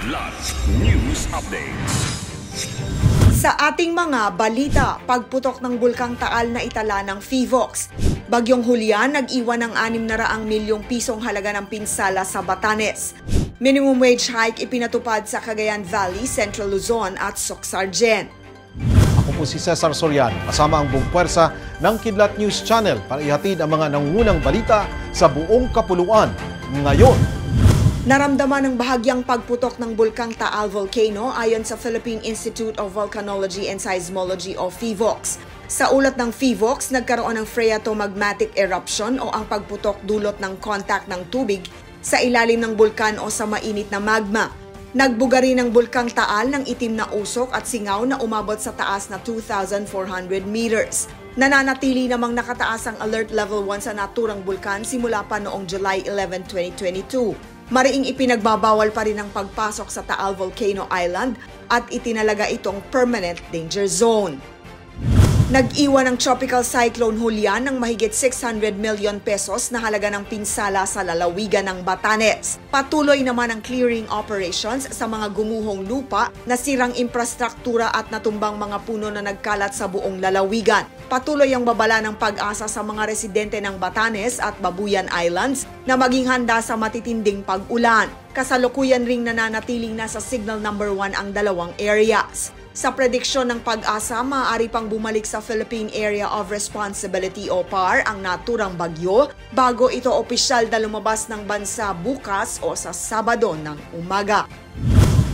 Kidlat News Updates. Sa ating mga balita, pagputok ng Bulkang Taal na itala ng FIVOX. Bagyong Julian nag-iwan ng 600 milyong pisong halaga ng pinsala sa Batanes. Minimum wage hike ipinatupad sa Cagayan Valley, Central Luzon at Soc-Sargen. Ako po si Cesar Soriano, kasama ang buong puwersa ng Kidlat News Channel para ihatid ang mga nangungunang balita sa buong kapuluan ngayon. Naramdaman ng bahagyang pagputok ng Bulkang Taal Volcano ayon sa Philippine Institute of Volcanology and Seismology o FIVOX. Sa ulat ng FIVOX, nagkaroon ng phreatomagmatic eruption o ang pagputok dulot ng contact ng tubig sa ilalim ng bulkan o sa mainit na magma. Nagbuga rin ng Bulkang Taal ng itim na usok at singaw na umabot sa taas na 2,400 meters. Nananatili namang nakataas ang Alert Level 1 sa naturang bulkan simula pa noong July 11, 2022. Mariing ipinagbabawal pa rin ang pagpasok sa Taal Volcano Island at itinalaga itong permanent danger zone. Nag-iwan ng Tropical Cyclone Julian ng mahigit 600 million pesos na halaga ng pinsala sa lalawigan ng Batanes. Patuloy naman ang clearing operations sa mga gumuhong lupa, nasirang infrastruktura at natumbang mga puno na nagkalat sa buong lalawigan. Patuloy ang babala ng pag-asa sa mga residente ng Batanes at Babuyan Islands na maging handa sa matitinding pag-ulan. Kasalukuyan ring nananatiling nasa signal number 1 ang dalawang areas. Sa prediksyon ng pag-asa, maaari pang bumalik sa Philippine Area of Responsibility o PAR ang naturang bagyo bago ito opisyal na lumabas ng bansa bukas o sa Sabado ng umaga.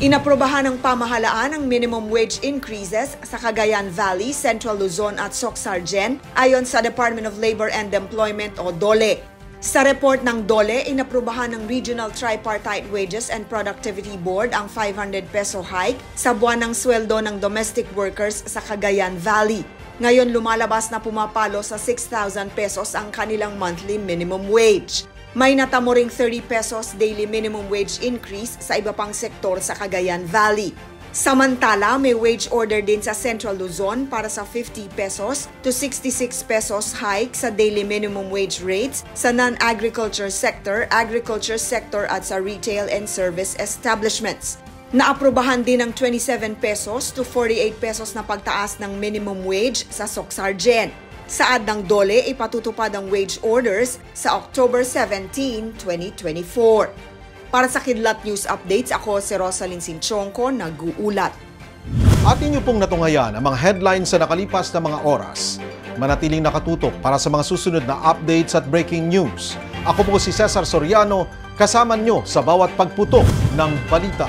Inaprobahan ng pamahalaan ang minimum wage increases sa Cagayan Valley, Central Luzon at Soc-Sargen ayon sa Department of Labor and Employment o DOLE. Sa report ng DOLE, inaprobahan ng Regional Tripartite Wages and Productivity Board ang 500 peso hike sa buwan ng sweldo ng domestic workers sa Cagayan Valley. Ngayon lumalabas na pumapalo sa 6,000 pesos ang kanilang monthly minimum wage. May natamo ring 30 pesos daily minimum wage increase sa iba pang sektor sa Cagayan Valley. Samantala, may wage order din sa Central Luzon para sa 50 pesos to 66 pesos hike sa daily minimum wage rates sa non-agriculture sector, agriculture sector at sa retail and service establishments. Naaprobahan din ng 27 pesos to 48 pesos na pagtaas ng minimum wage sa Soc-Sargen. Saad ng DOLE, ipatutupad ang wage orders sa October 17, 2024. Para sa Kidlat News Updates, ako si Rosalyn Sinchonko, nag-uulat. At inyo pong natunghayan ang mga headlines sa nakalipas na mga oras. Manatiling nakatutok para sa mga susunod na updates at breaking news. Ako po si Cesar Soriano, kasama nyo sa bawat pagputok ng balita.